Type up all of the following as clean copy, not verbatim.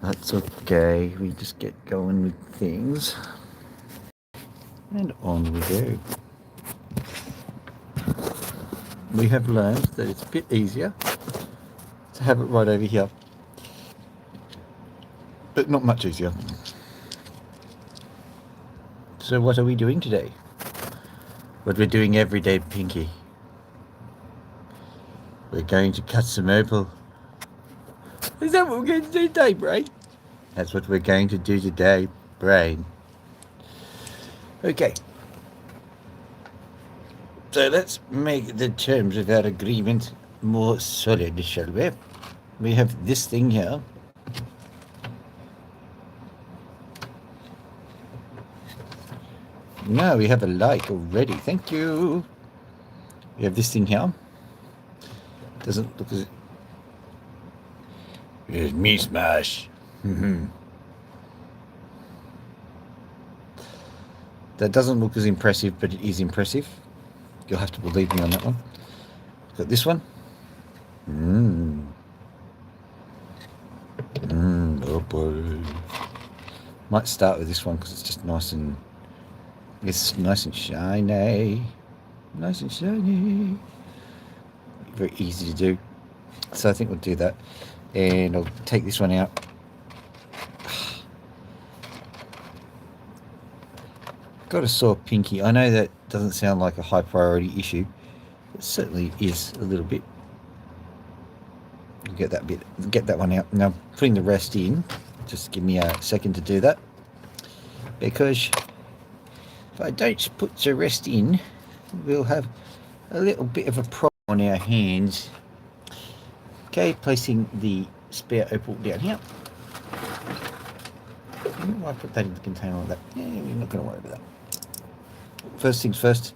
That's okay. We just get going with things. And on we go. We have learned that it's a bit easier to have it right over here. But not much easier. So what are we doing today? What we're doing every day, Pinky. We're going to cut some opal. Is that what we're going to do today, Brain? That's what we're going to do today, Brain. Okay. So let's make the terms of our agreement more solid, shall we? We have this thing here. No, we have a like already. Thank you. We have this thing here. Doesn't look as... It's me smash. That doesn't look as impressive, but it is impressive. You'll have to believe me on that one. Got this one. Opal. Might start with this one because it's just nice and... It's nice and shiny. Nice and shiny. Very easy to do. So I think we'll do that. And I'll take this one out. Got a sore pinky. I know that doesn't sound like a high priority issue. It certainly is a little bit. Get that one out. Now putting the rest in. Just give me a second to do that. Because if I don't put the rest in, we'll have a little bit of a problem on our hands. Okay, placing the spare opal down here. Why put that in the container like that? Yeah, we're not going to worry about that. First things first.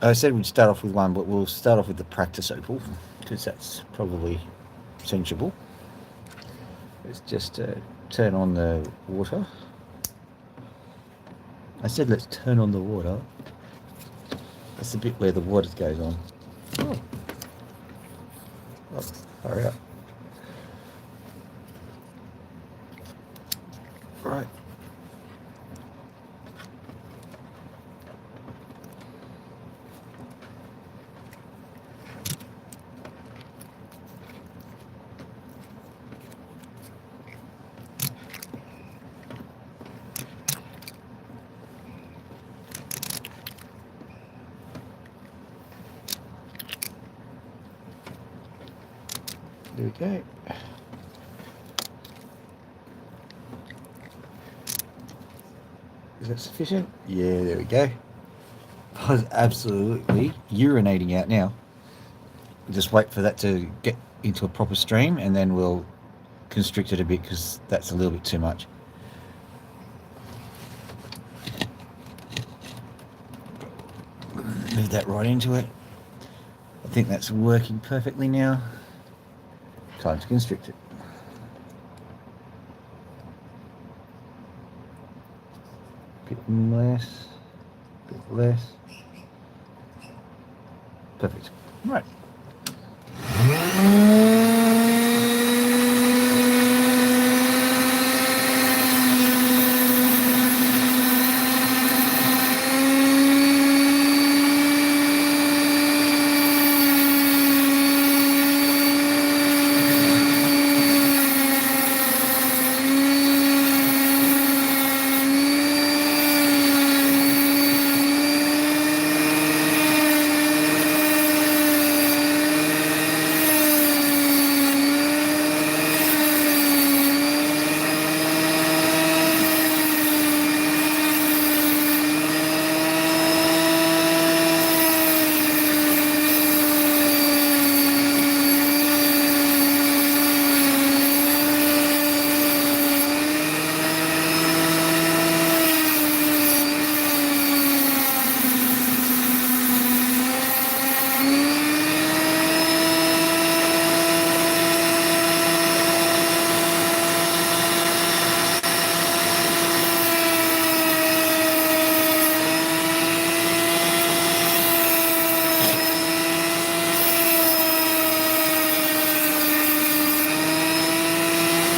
I said we'd start off with one, but we'll start off with the practice opal because that's probably sensible. Let's just turn on the water. I said let's turn on the water. That's the bit where the water goes on. Oh, hurry up. Right. There we go. Is that sufficient? Yeah, there we go. I was absolutely urinating out now. Just wait for that to get into a proper stream and then we'll constrict it a bit because that's a little bit too much. Move that right into it. I think that's working perfectly now. Time to constrict it. Bit less, bit less. Perfect. Right.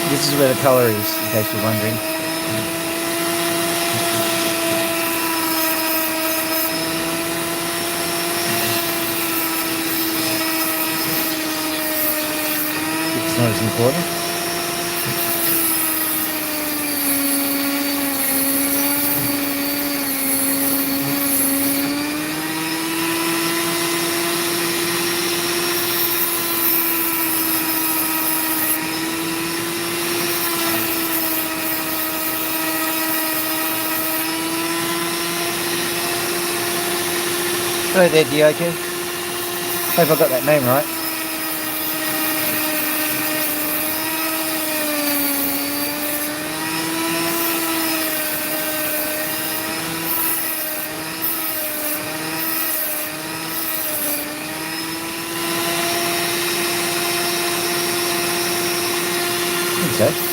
This is where the colour is, in case you're wondering. It's not as important. Hello there, Diogo. Hope I got that name right. I think so.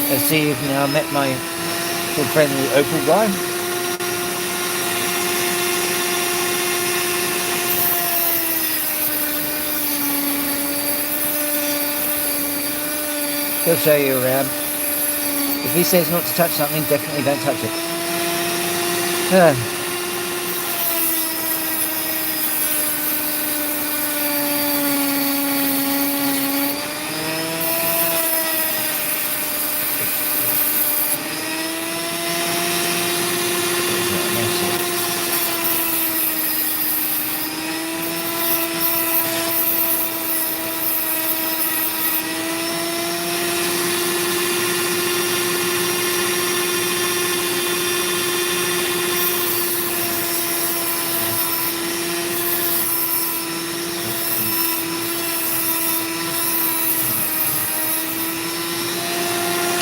Let's see if now I met my good friend the Opal guy. He'll show you around. If he says not to touch something, definitely don't touch it.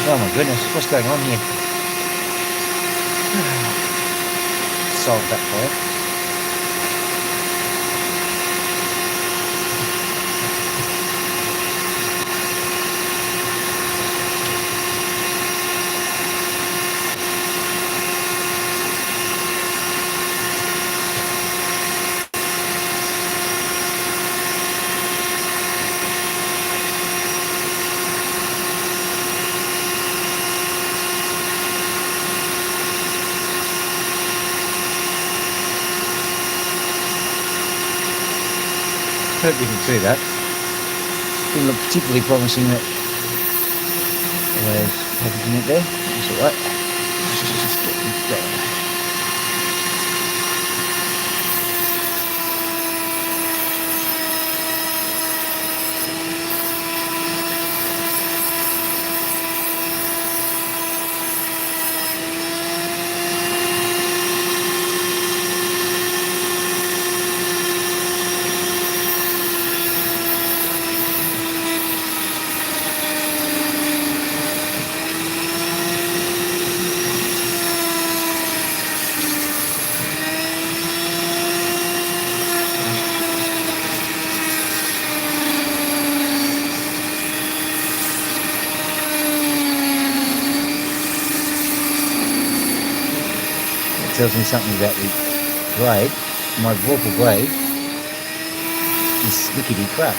Oh my goodness, what's going on here? Solve that for you. Hope you can see that. Didn't look particularly promising that there's packaging it there. That's alright. Just get it going. Tells me something about the blade. My Vorpal blade is slickety crap.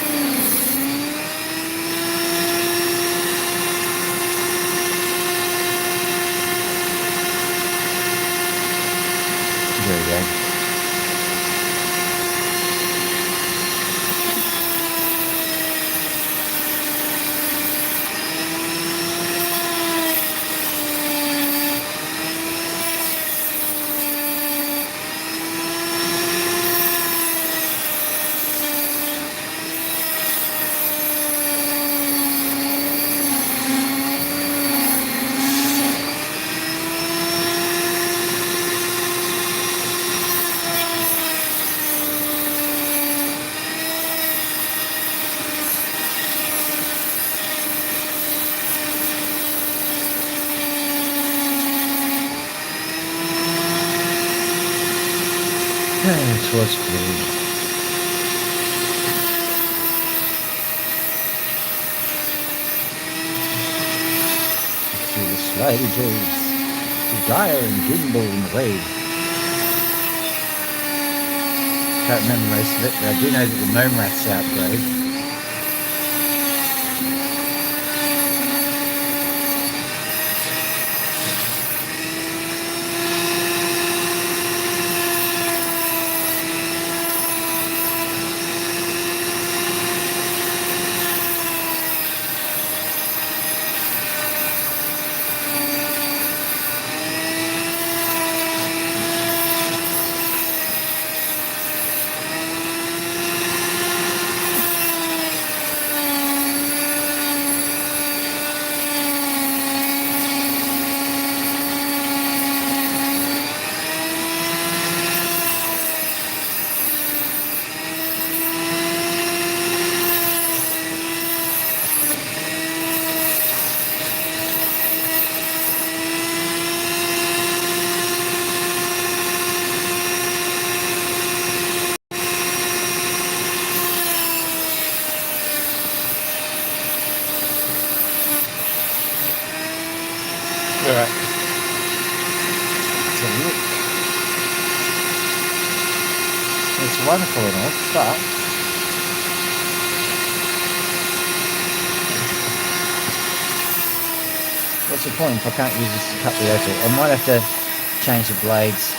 There we go. It was blue. Through the slimy waves, to gyre and gimble in the waves. Can't remember most of it, but I do know that the gnome rats outgrow. Alright. So look. It's wonderful and all, but what's the point if I can't use this to cut the opal? I might have to change the blades.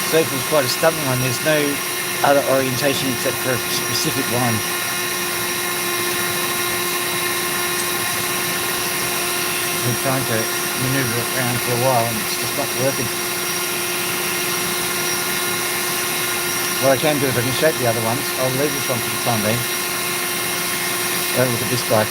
So Opal's quite a stubborn one. There's no other orientation except for a specific one. I've been trying to manoeuvre it around for a while and it's just not working. What I can do is I can shape the other ones. I'll leave this one for the time being. Have a look at this guy.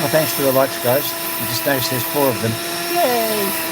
Well, thanks for the likes, guys. I just noticed there's 4 of them. Yay!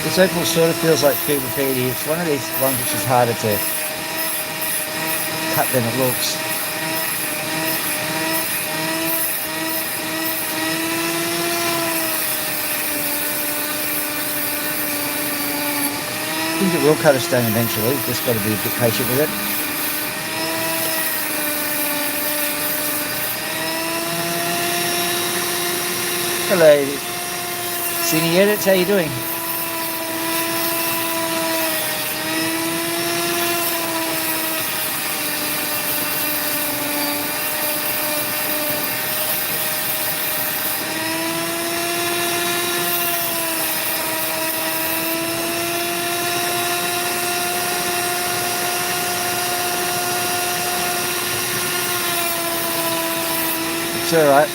This opal sort of feels like Cooper Petey. It's one of these ones which is harder to cut than it looks. I think it will cut a stone eventually. Just got to be a bit patient with it. Hello, Cine Edits. How you doing? It's all right.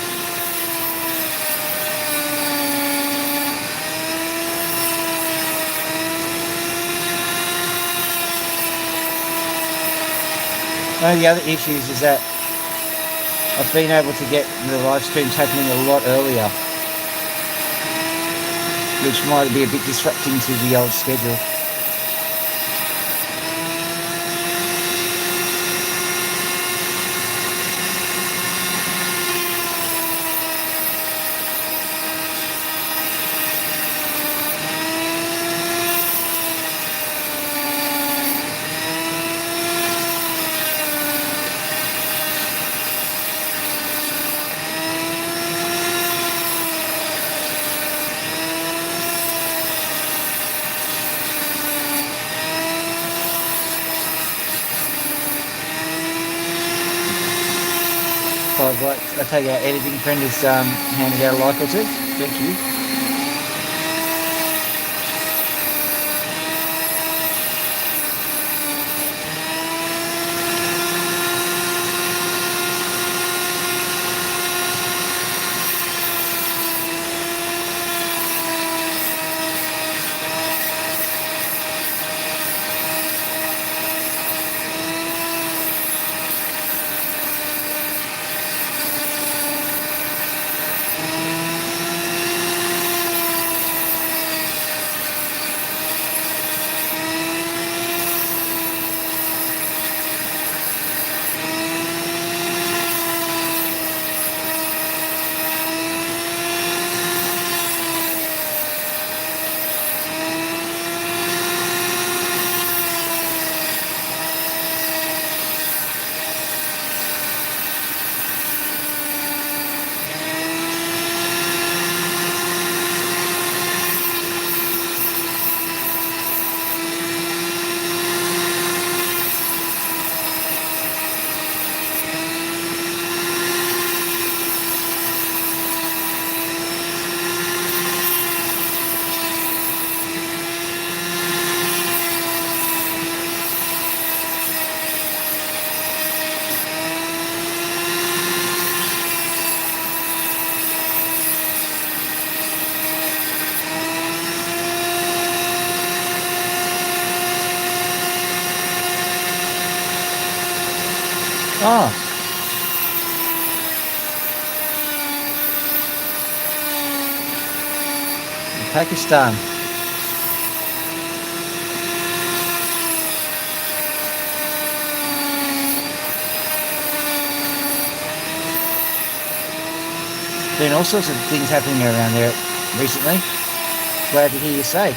One of the other issues is that I've been able to get the live streams happening a lot earlier, which might be a bit disrupting to the old schedule. I take our editing friend has handed out a like or two. Thank you. Oh. Pakistan. Been all sorts of things happening around there recently. Glad to hear you say.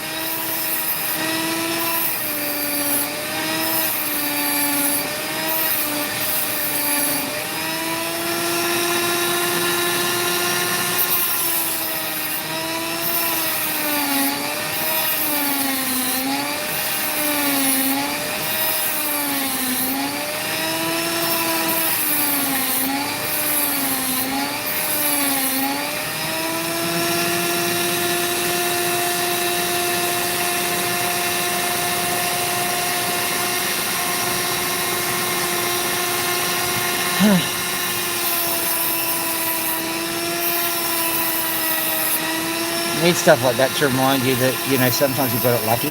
Need stuff like that to remind you that, you know, sometimes you've got it lucky.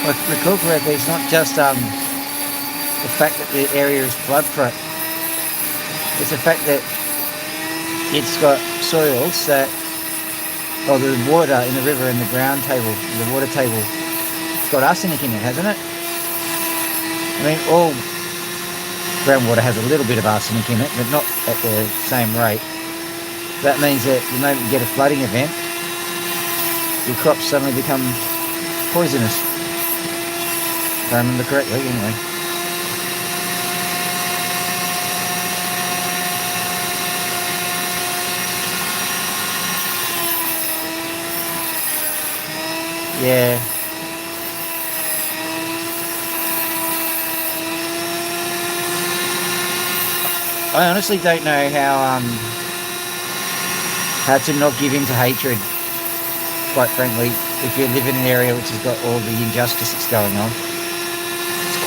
But the cool correctly, it's not just the fact that the area is flood prone. It's the fact that it's got soils that, or the water in the river and the ground table, the water table, it's got arsenic in it, hasn't it? I mean, all groundwater has a little bit of arsenic in it, but not at the same rate. That means that the moment you get a flooding event, your crops suddenly become poisonous. If I remember correctly, anyway. Yeah. I honestly don't know how to not give in to hatred, quite frankly, if you live in an area which has got all the injustices going on. It's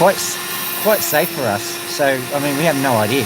quite safe for us, so, I mean, we have no idea.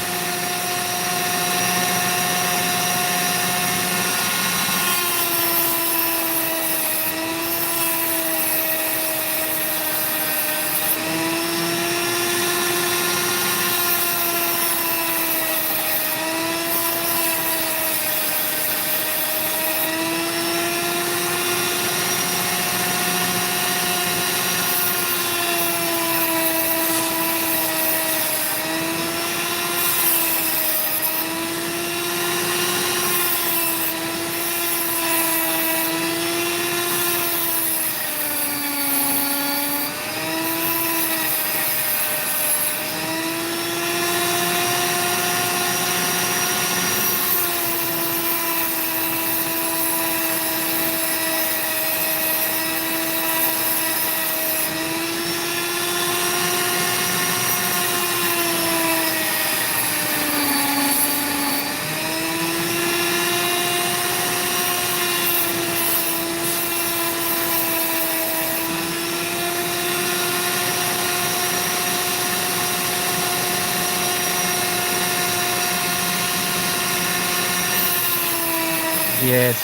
Yes.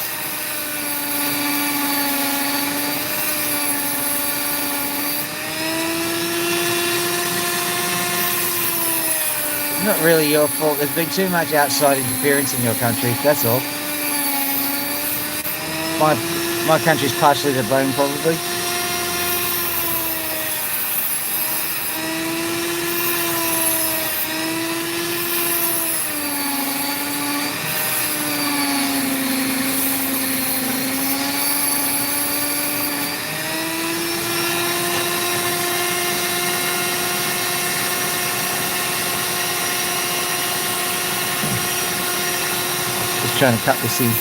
It's not really your fault. There's been too much outside interference in your country, that's all. My country's partially to blame, probably. Just trying to cut this in.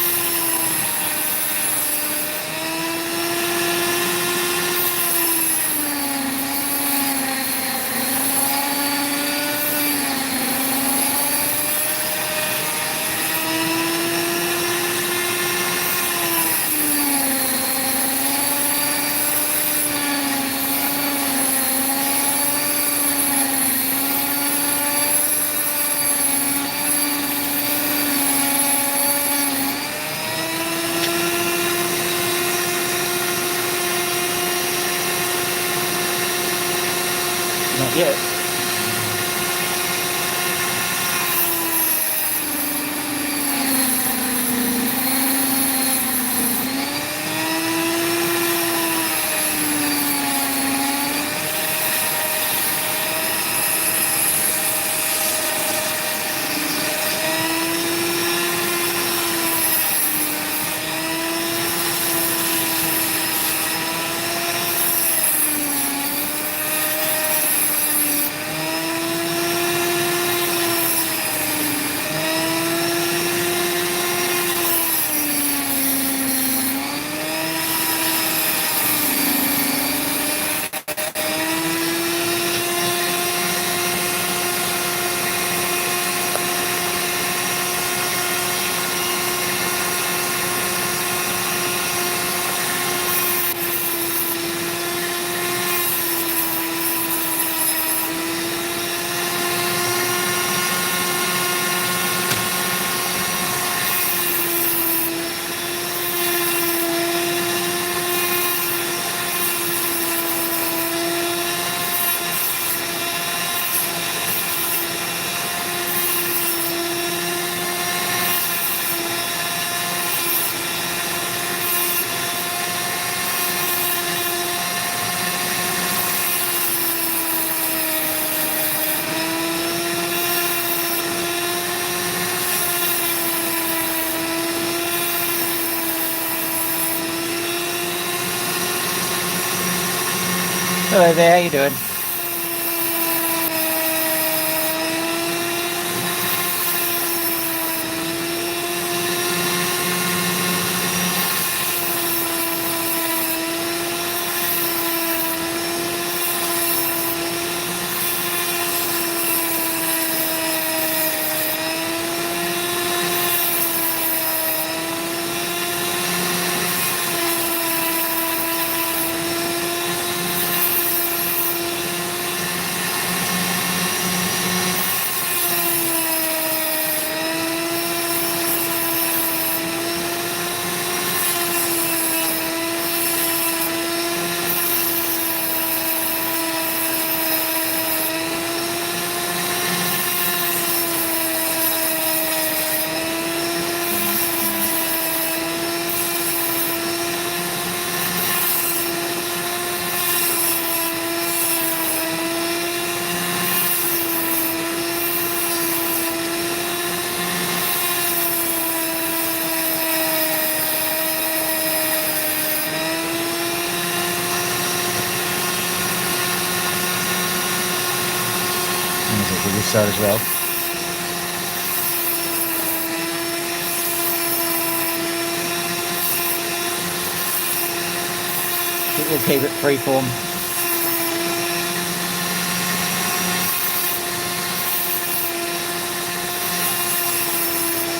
Not yet. Hello there, how you doing? To this side as well. I think we'll keep it freeform.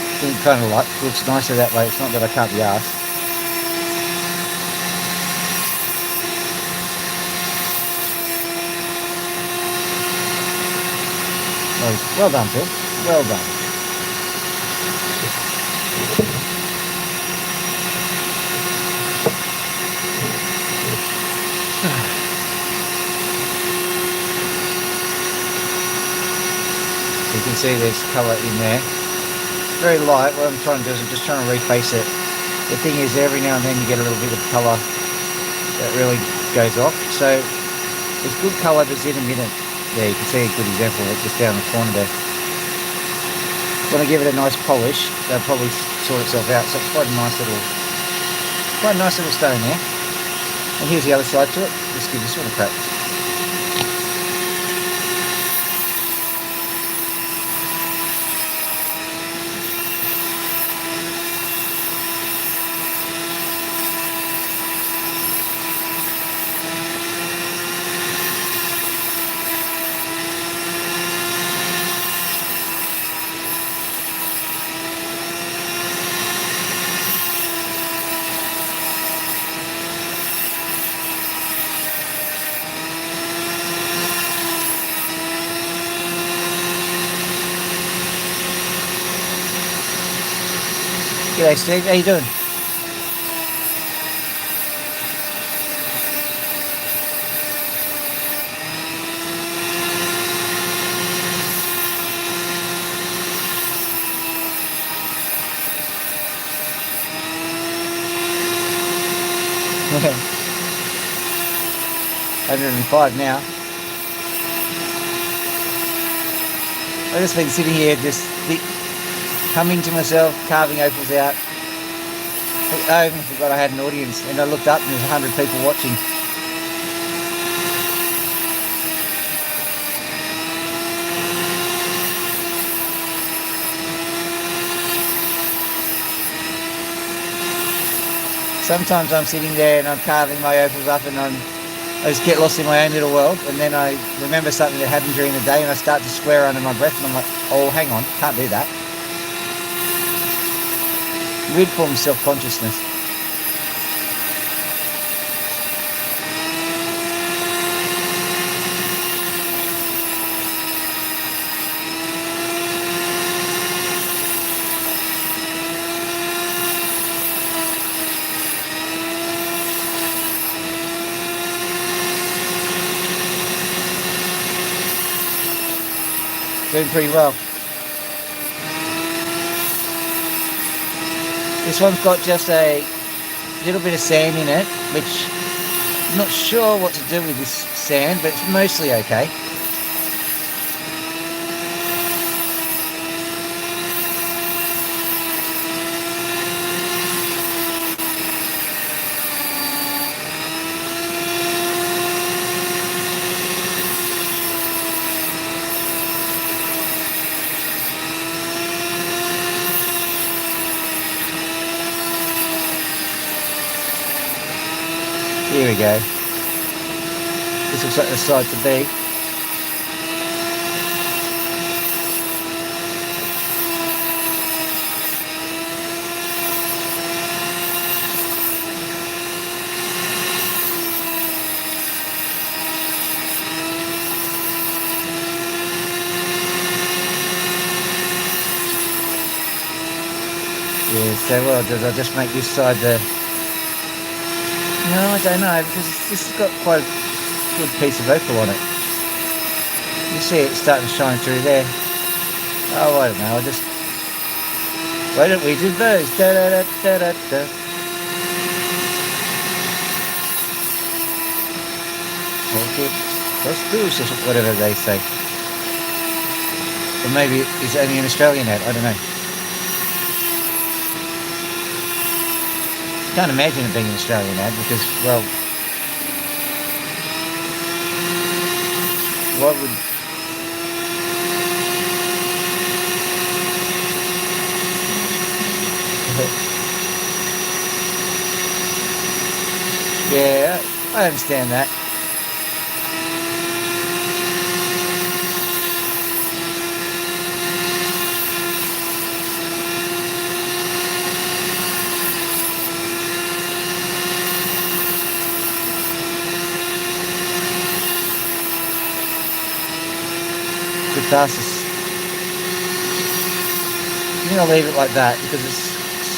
I think kind of like looks nicer that way. It's not that I can't be asked. Well done, Phil. Well done. You can see there's colour in there. Very light. What I'm trying to do is I'm just trying to reface it. The thing is, every now and then you get a little bit of colour that really goes off. So there's good colour that's in a minute. Yeah, you can see a good example of it just down the corner there. When I give it a nice polish, they'll probably sort itself out. So it's quite a nice little stone there. And here's the other side to it. Let's give this one a crack. G'day Steve, how you doing? $105 now. I've just been sitting here just humming to myself, carving opals out. I even forgot I had an audience, and I looked up and there's 100 people watching. Sometimes I'm sitting there and I'm carving my opals up and I just get lost in my own little world, and then I remember something that happened during the day and I start to swear under my breath and I'm like, oh, hang on, can't do that. Weird form of self-consciousness. Doing pretty well. This one's got just a little bit of sand in it, which I'm not sure what to do with this sand, but it's mostly okay. Here we go. This looks like the side to be. Yeah, so what I'll do is I'll just make this side the... No, I don't know, because this has got quite a good piece of opal on it. You see it starting to shine through there. Oh, I don't know, I'll just... Why don't we do those? Da da da da da da. Okay, cockatoos or whatever they say. Or maybe it's only an Australian ad, I don't know. Can't imagine it being an Australian ad because, well, what would... Yeah, I understand that. Catharsis. I'm going to leave it like that because it's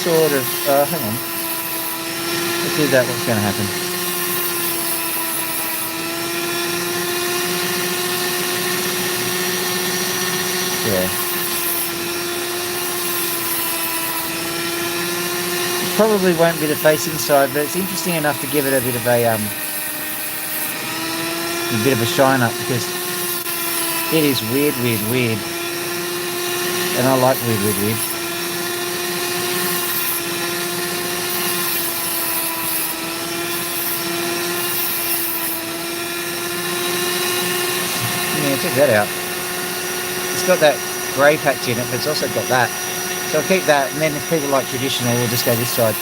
sort of... hang on. Let's do that. What's going to happen? Yeah. It probably won't be the facing side, but it's interesting enough to give it a bit of a shine up because it is weird. And I like weird. Yeah, check that out. It's got that grey patch in it, but it's also got that. So I'll keep that, and then if people like traditional, we'll just go this side.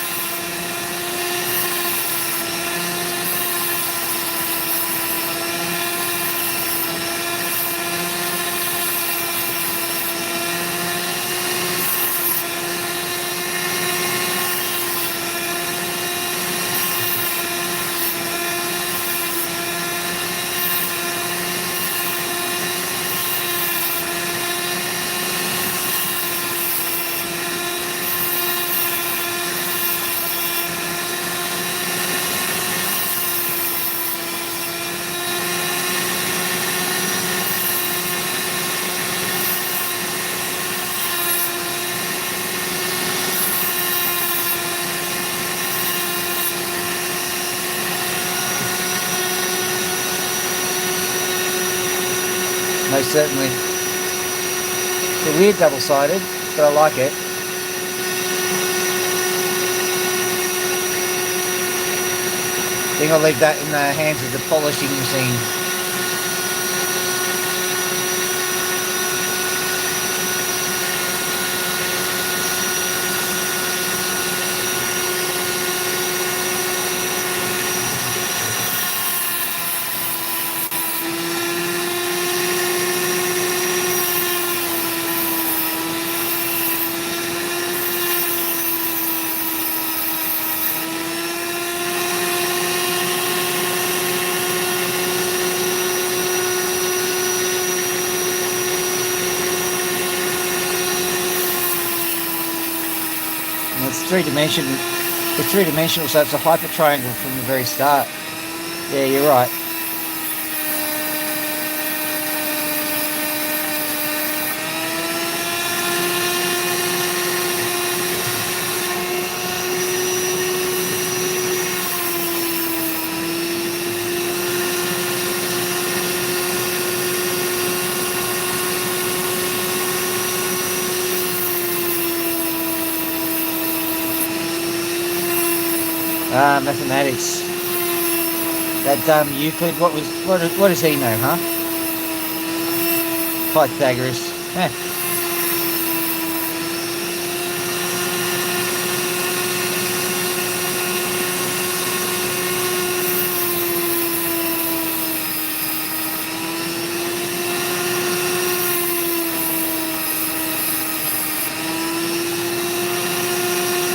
Most certainly. It's a weird double-sided, but I like it. I think I'll leave that in the hands of the polishing machine. It's three-dimensional, so it's a hyper triangle from the very start. Yeah, you're right. Mathematics. That Euclid. What does he know, huh? Pythagoras.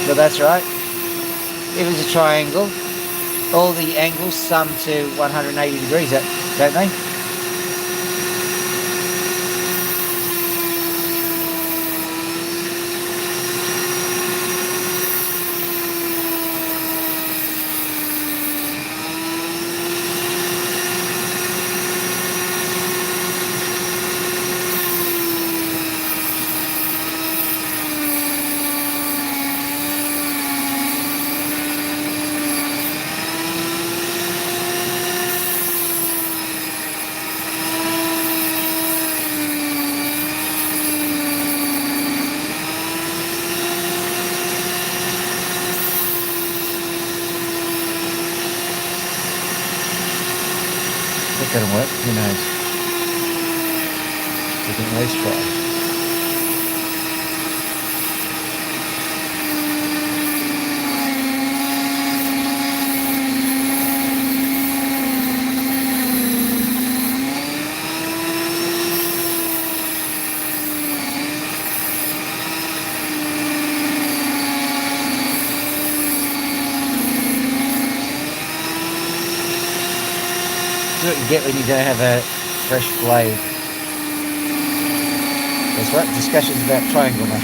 But that's right. If it's a triangle, all the angles sum to 180 degrees, don't they? Is that going to work? Who knows? We can always try. That's what you get when you don't have a fresh blade. That's right, discussions about triangle now.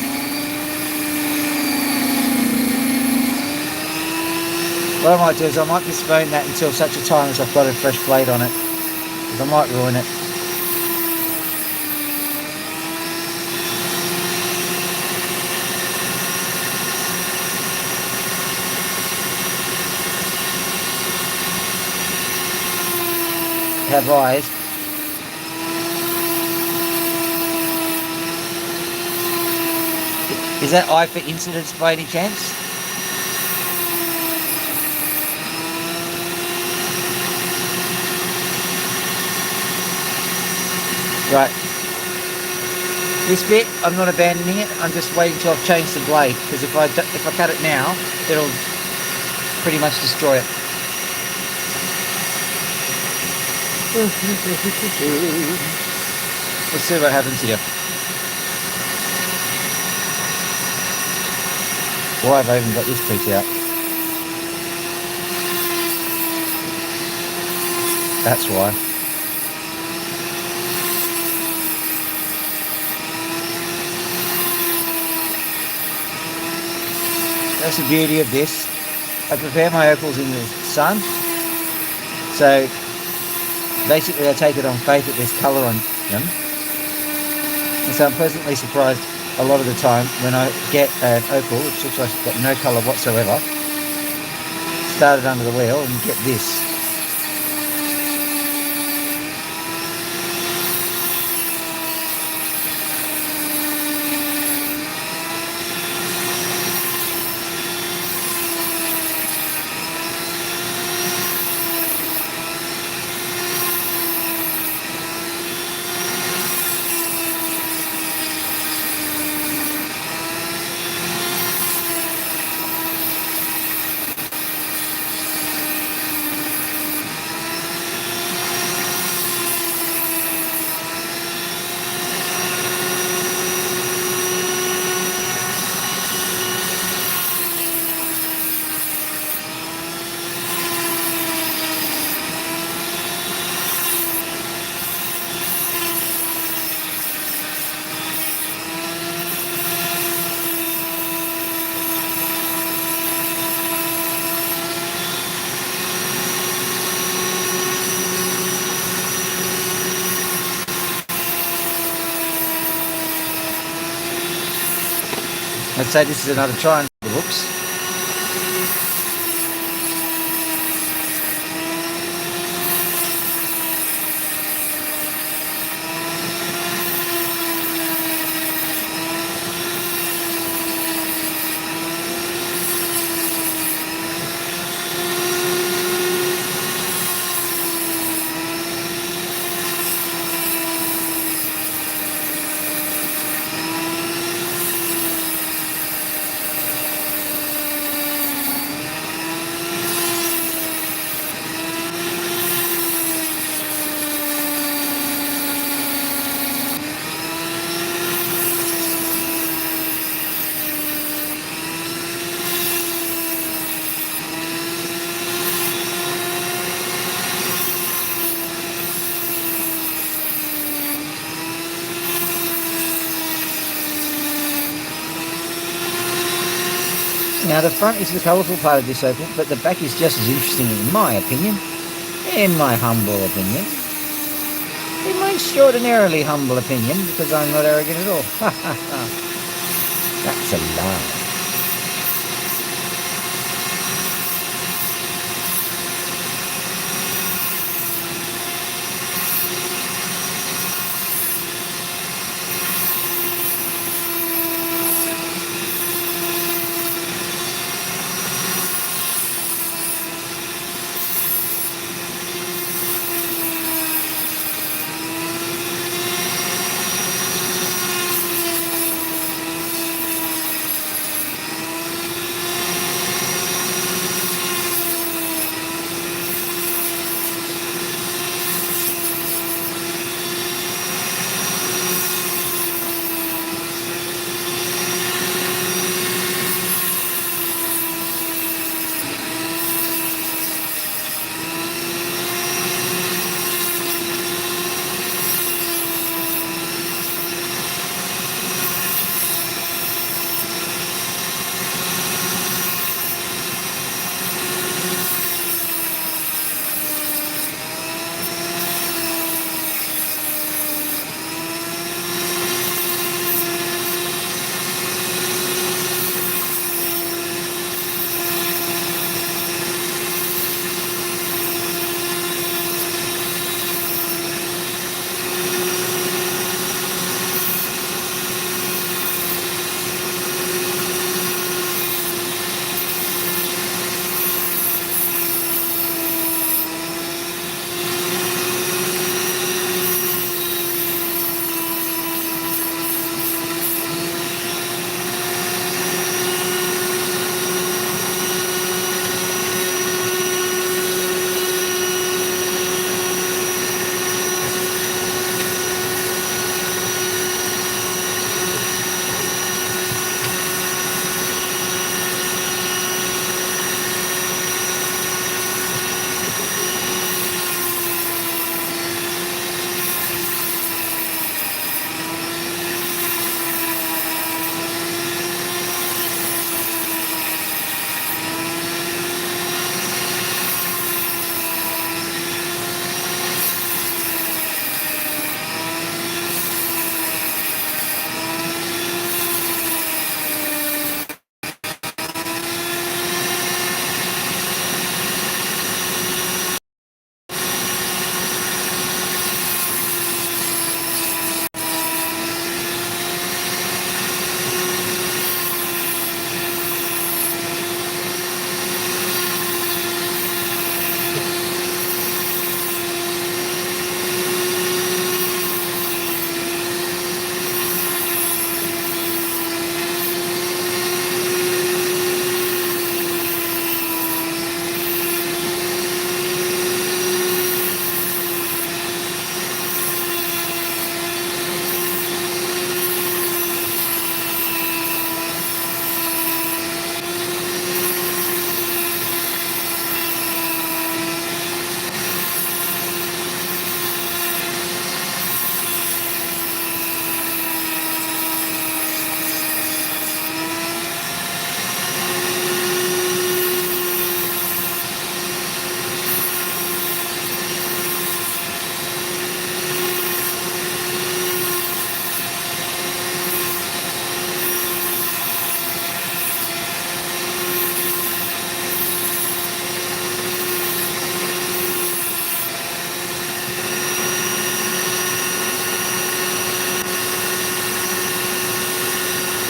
What I might do is I might postpone that until such a time as I've got a fresh blade on it, because I might ruin it. Have eyes. Is that eye for incidence by any chance? Right. This bit, I'm not abandoning it. I'm just waiting till I've changed the blade, because if I cut it now, it'll pretty much destroy it. Let's see what happens here. Why have I even got this piece out? That's why. That's the beauty of this. I prepare my opals in the sun. So basically I take it on faith that there's colour on them. And so I'm pleasantly surprised a lot of the time when I get an opal which looks like it's got no colour whatsoever, start it under the wheel and get this. Let's say this is another triangle. Whoops. Now the front is the colourful part of this opal, but the back is just as interesting in my opinion, in my humble opinion, in my extraordinarily humble opinion, because I'm not arrogant at all. That's a lie.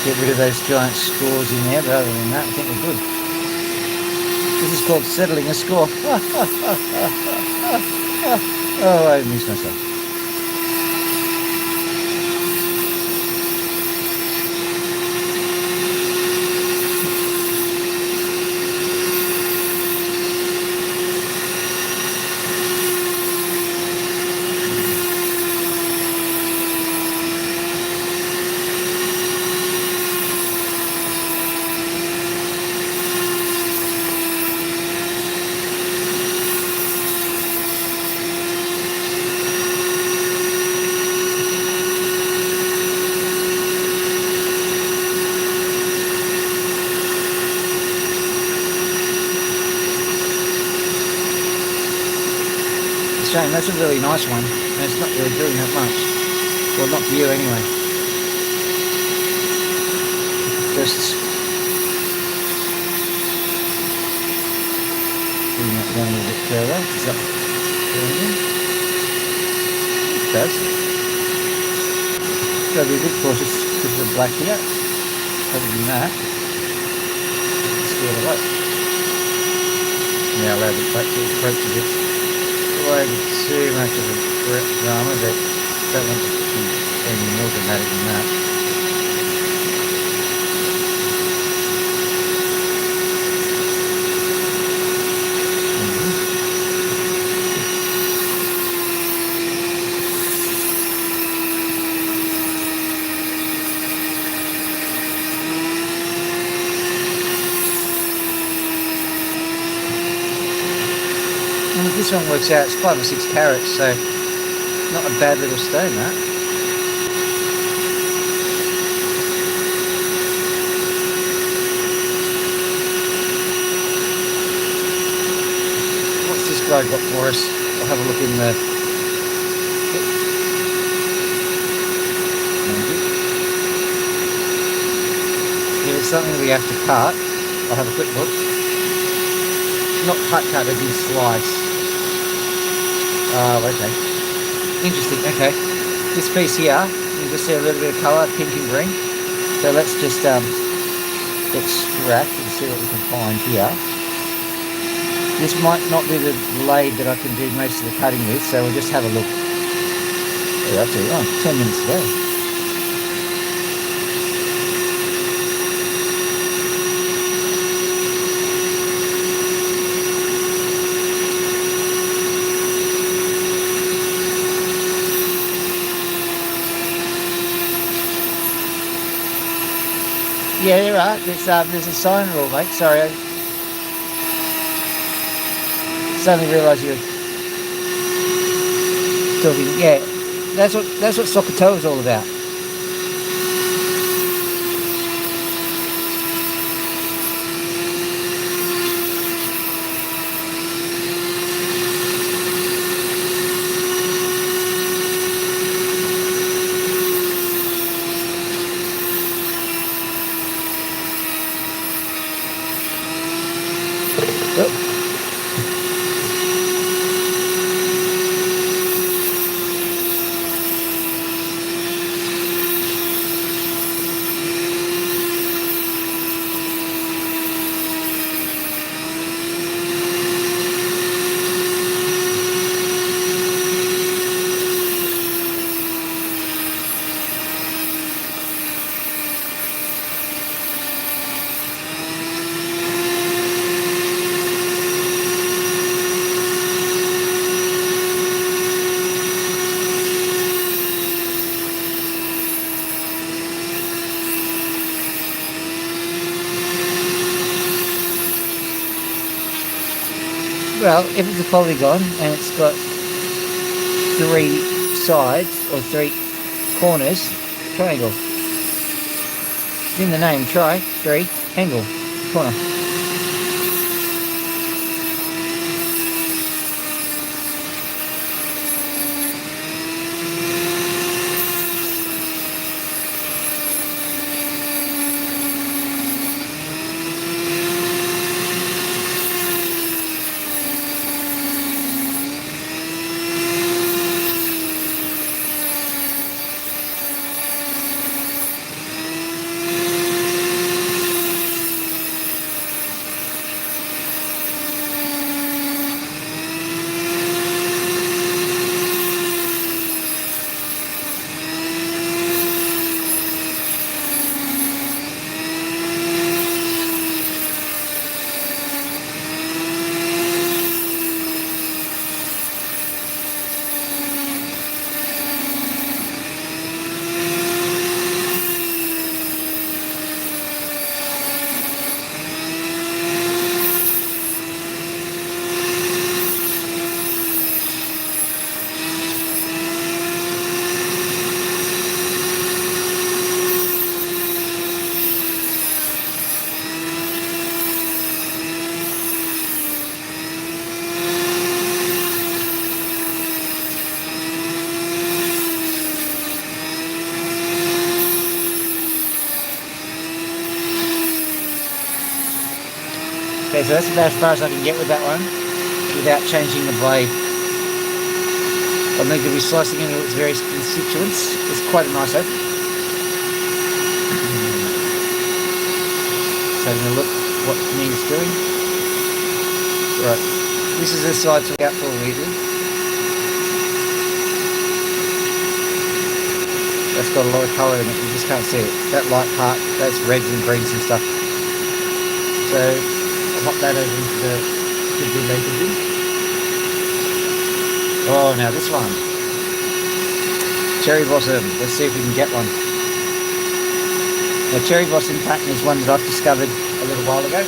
Get rid of those giant scores in there, but other than that, I think we're good. This is called settling a score. Oh, I missed myself. shame. That's a really nice one. And it's not really doing that much. Well, not for you anyway. Just bring that down a little bit further. Is that anything? It does. Gotta be a bit cautious because of the black here. Other than that, just get it away. Now allow the black to approach a bit. Don't too much of a drama, but don't want it to be any more dramatic than that. And this one works out, it's 5 or 6 carats, so not a bad little stone that. What's this guy got for us? I'll have a look in the... If it's something we have to cut, I'll have a quick look. Not cut, as in slice. Oh, okay. Interesting, okay. This piece here, you can just see a little bit of colour, pink and green. So let's just extract and see what we can find here. This might not be the blade that I can do most of the cutting with, so we'll just have a look. Yeah, that's it. Oh, 10 minutes to go. Yeah, you're right. There's a sign rule, mate. Sorry, I suddenly realised you were talking. Yeah, that's what cockatoos is all about. Well, if it's a polygon and it's got 3 sides or 3 corners, triangle. In the name, try, 3, angle, corner. Okay, so that's about as far as I can get with that one without changing the blade. I'll need to be slicing into its various constituents. It's quite a nice oak. Just having a look what it needs doing. Right, this is the side I took out for a reason. That's got a lot of colour in it, you just can't see it. That light part, that's reds and greens and stuff. So I'll pop that over into the bin. Oh, now this one. Cherry blossom. Let's see if we can get one. Now, cherry blossom pattern is one that I've discovered a little while ago.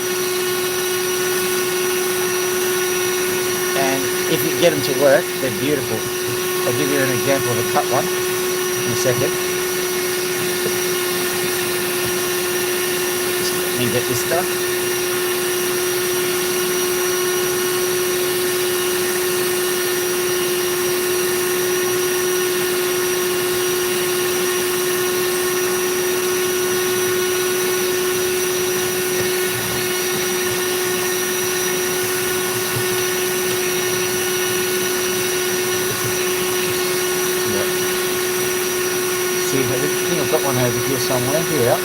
And if you get them to work, they're beautiful. I'll give you an example of a cut one in a second. Just let me get this done. See, I think I've got one over here somewhere. Here we are.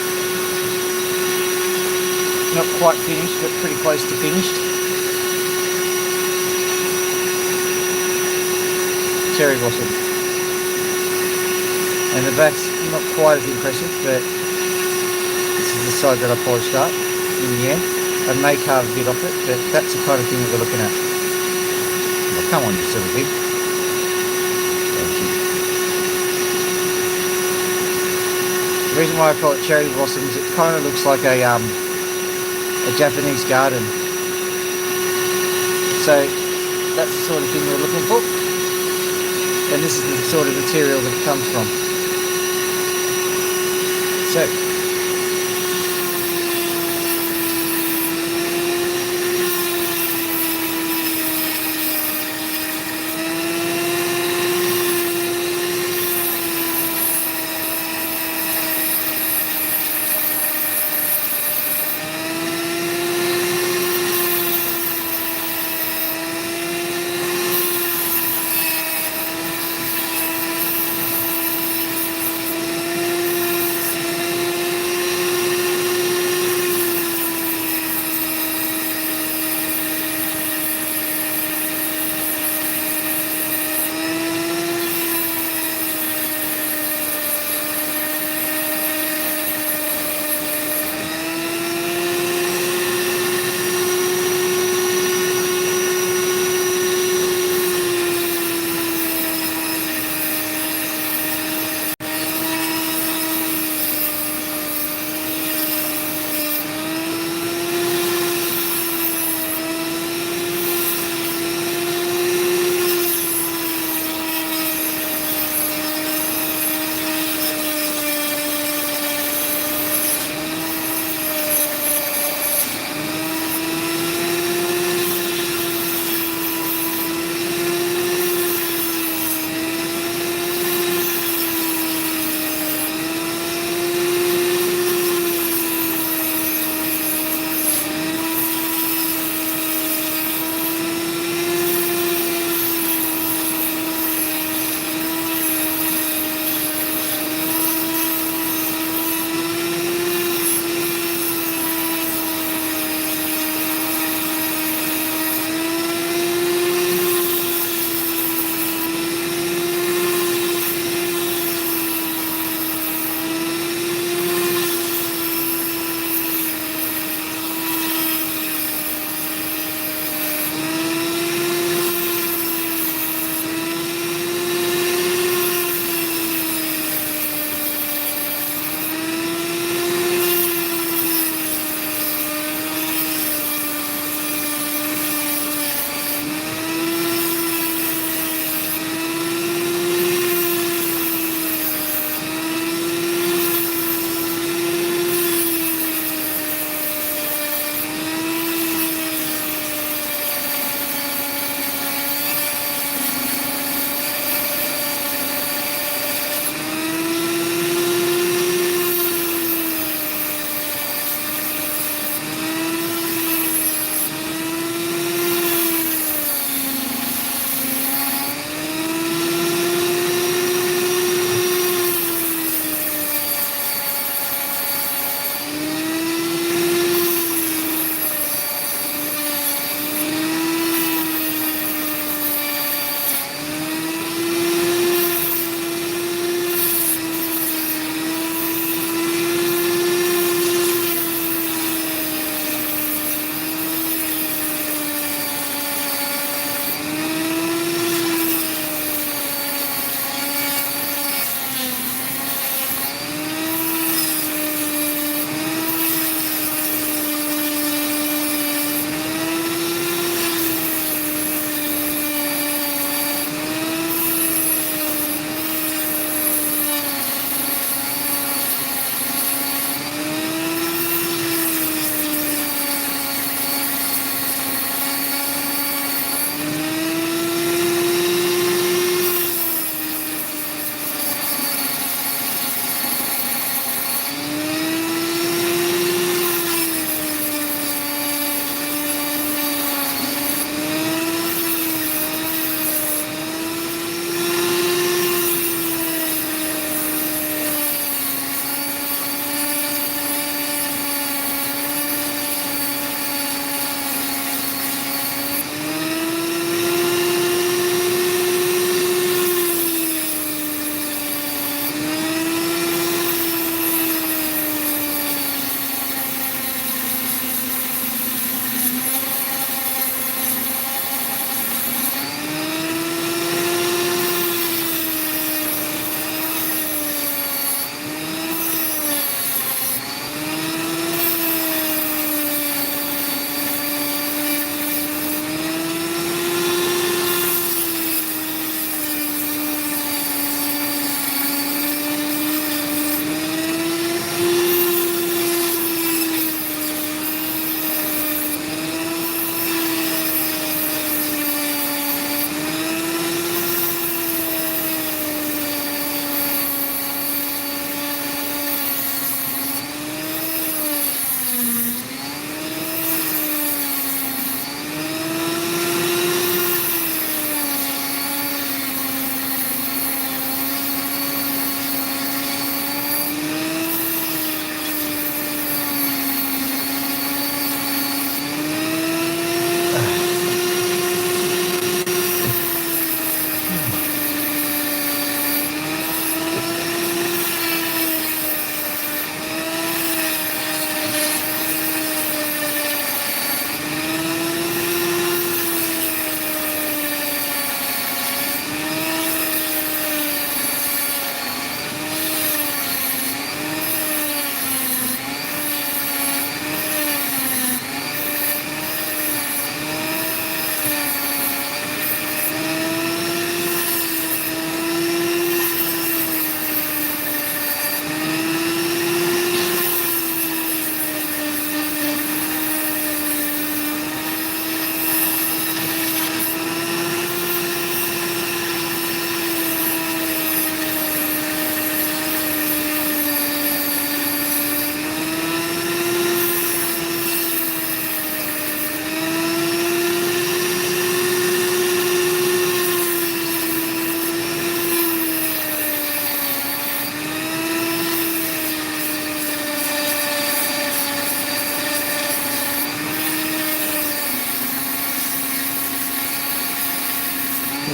Not quite finished, but pretty close to finished. Cherry blossom. And the back's not quite as impressive, but this is the side that I polished up in the end. I may carve a bit off it, but that's the kind of thing that we're looking at. Oh, come on, you silly pig. The reason why I call it cherry blossoms, it kind of looks like a Japanese garden. So that's the sort of thing we're looking for. And this is the sort of material that it comes from. So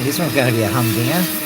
This one's going to be a humdinger.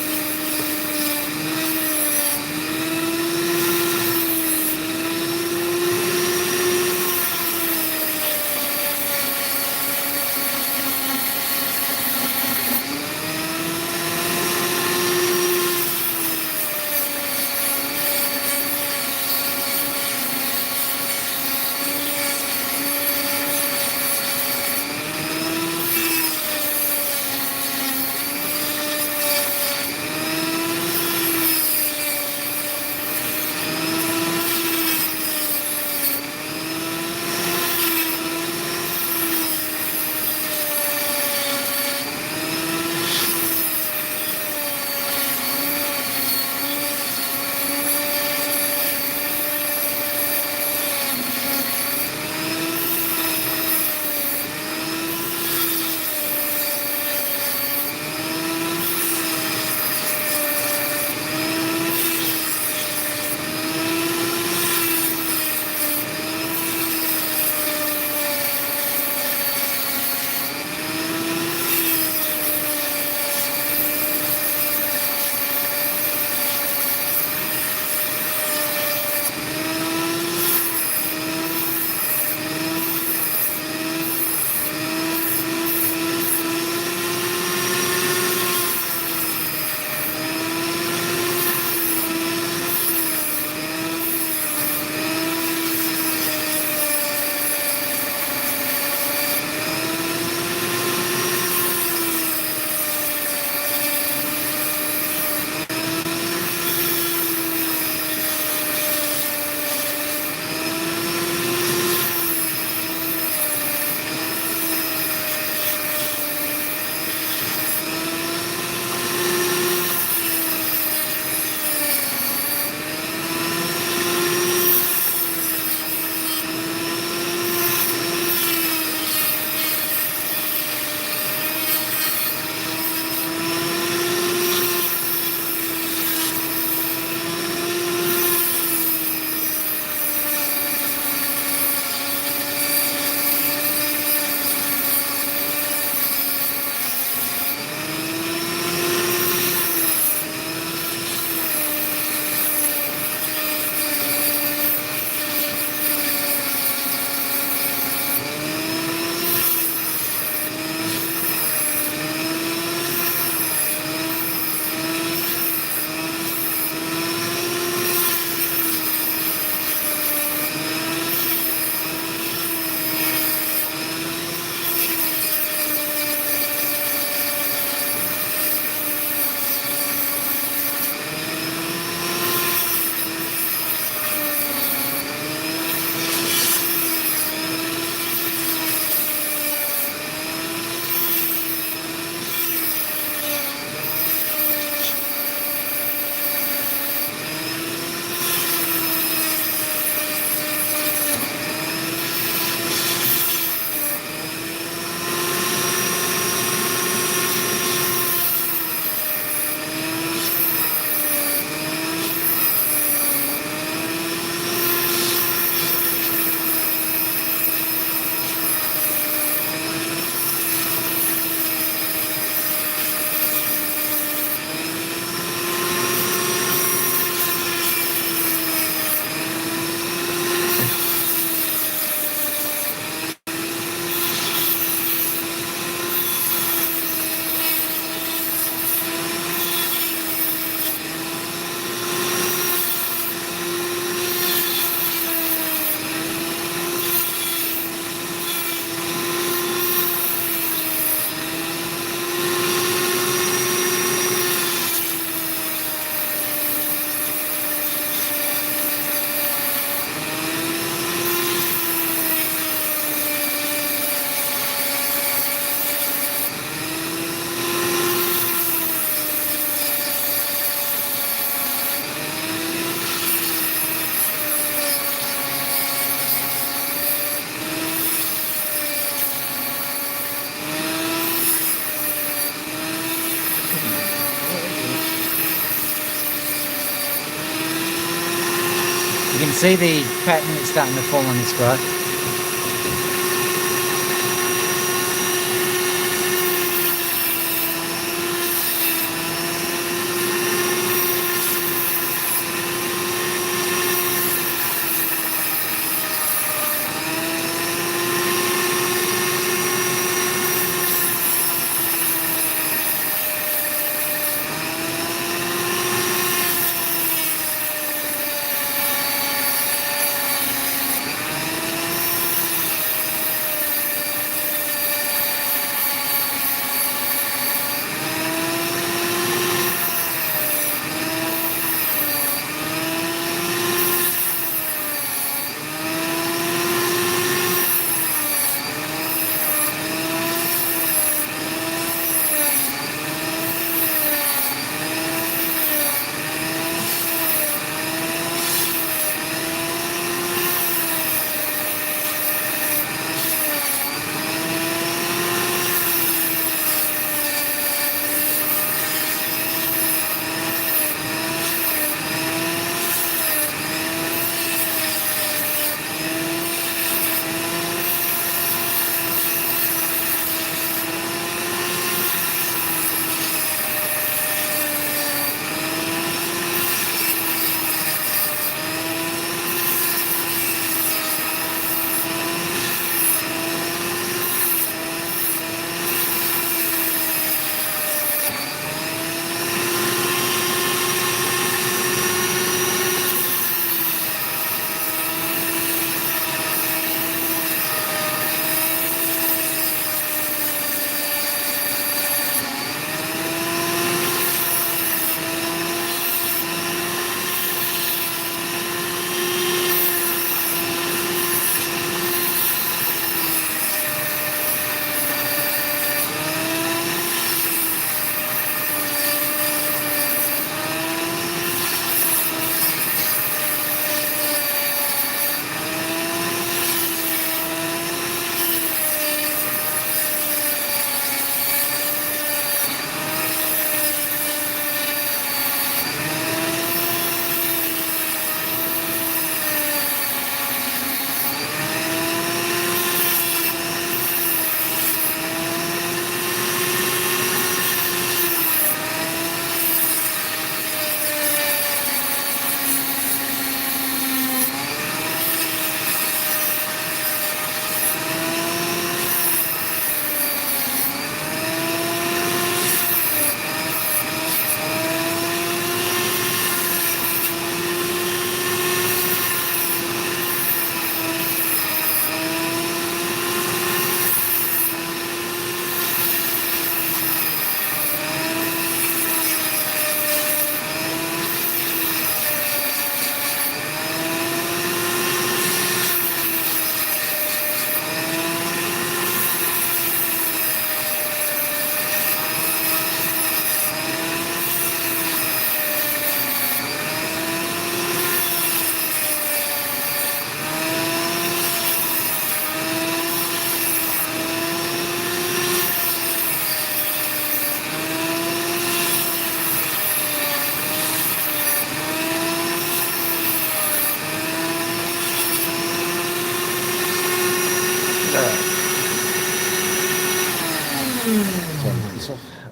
You can see the pattern that's starting to form on this guy.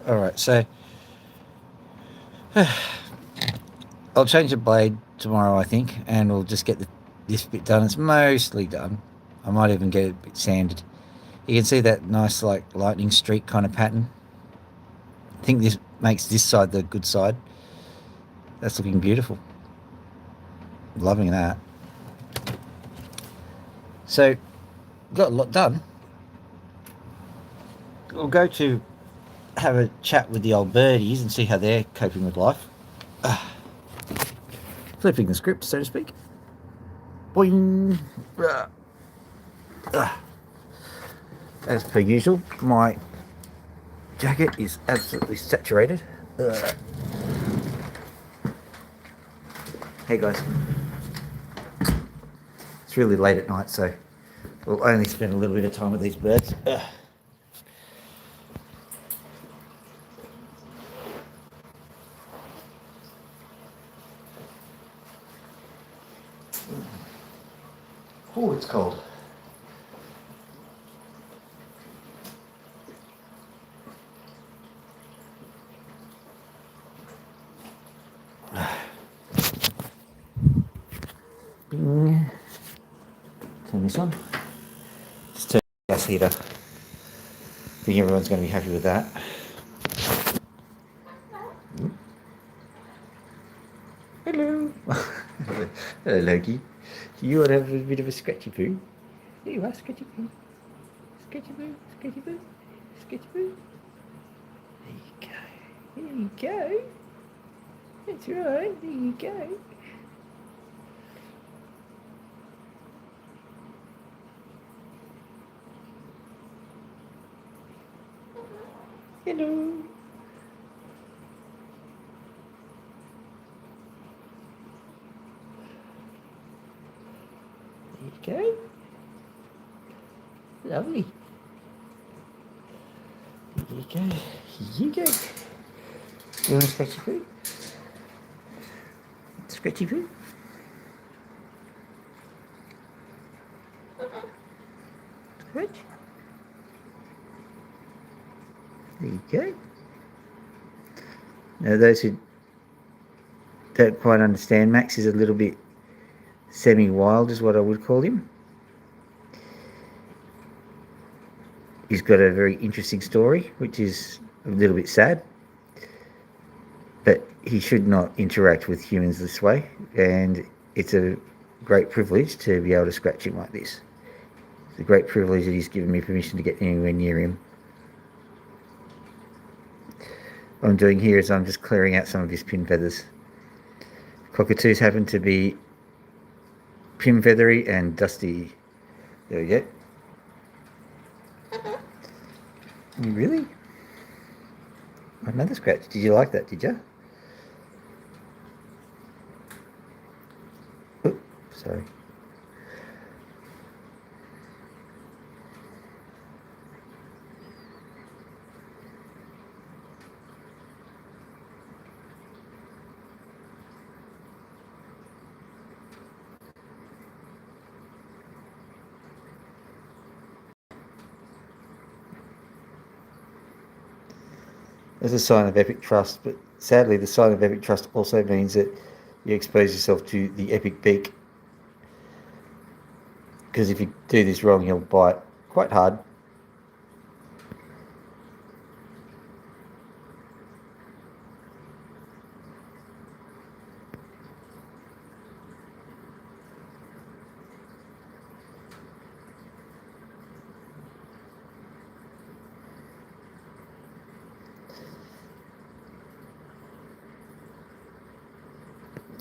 Alright, so I'll change the blade tomorrow, I think, and we'll just get this bit done. It's mostly done. I might even get it a bit sanded. You can see that nice, like, lightning streak kind of pattern. I think this makes this side the good side. That's looking beautiful. Loving that. So, got a lot done. We'll go to have a chat with the old birdies and see how they're coping with life. Flipping the script, so to speak. Boing. As per usual, my jacket is absolutely saturated. Hey guys. It's really late at night, so we'll only spend a little bit of time with these birds. Oh, it's cold. Bing. Turn this on. Just turn the gas heater. I think everyone's going to be happy with that. Hello. Hello, Loki. Do you want to have a bit of a scratchy poo? There you are, scratchy poo. Scratchy poo, scratchy poo, scratchy poo. There you go. There you go. That's right. There you go. Hello. There you go. Lovely. Here you go. Here you go. You want a scratchy poo? Scratchy poo? Scratch? There you go. Now those who don't quite understand, Max is a little bit semi-wild is what I would call him. He's got a very interesting story, which is a little bit sad. But he should not interact with humans this way, and it's a great privilege to be able to scratch him like this. It's a great privilege that he's given me permission to get anywhere near him. What I'm doing here is I'm just clearing out some of his pin feathers. Cockatoos happen to be pin feathery and dusty. There we go. Really? Another scratch. Did you like that, did you? Oops, sorry. As a sign of epic trust, but sadly the sign of epic trust also means that you expose yourself to the epic beak, because if you do this wrong he'll bite quite hard.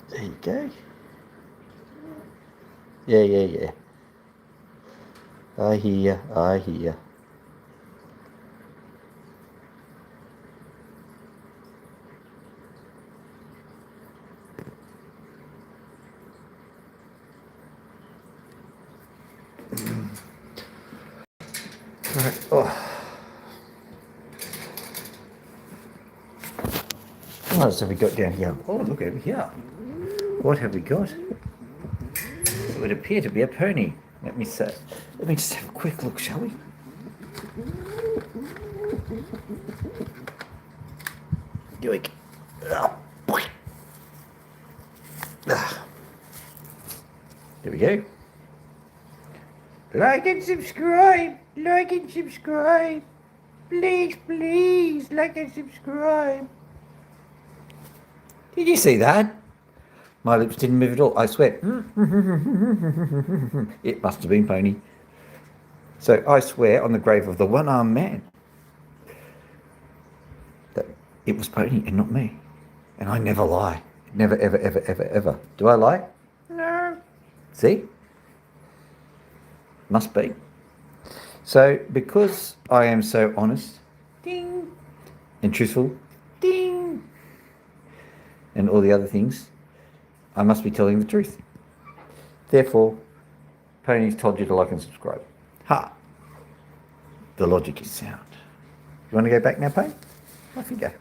There you go. Yeah. I hear ya. Right. Oh. What else have we got down here? Oh, look over here. What have we got? It would appear to be a pony. Let me Let me just have a quick look, shall we? Yoink. There we go. Like and subscribe. Like and subscribe. Please, please, like and subscribe. Did you see that? My lips didn't move at all. I swear. It must have been Pony. So I swear on the grave of the one-armed man that it was Pony and not me. And I never lie. Never, ever, ever, ever, ever. Do I lie? No. See? Must be. So because I am so honest, ding, and truthful, ding, and all the other things, I must be telling the truth. Therefore, Pony's told you to like and subscribe. Ha! The logic is sound. You want to go back now, Pony? Off you go.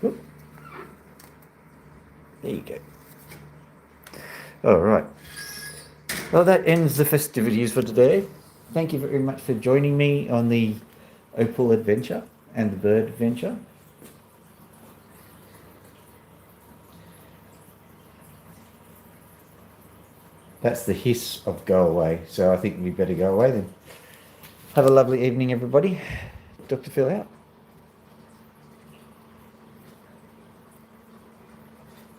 Whoop. There you go. All right. Well, that ends the festivities for today. Thank you very much for joining me on the Opal adventure and the bird adventure. That's the hiss of go away. So I think we better go away then. Have a lovely evening, everybody. Dr. Phil out.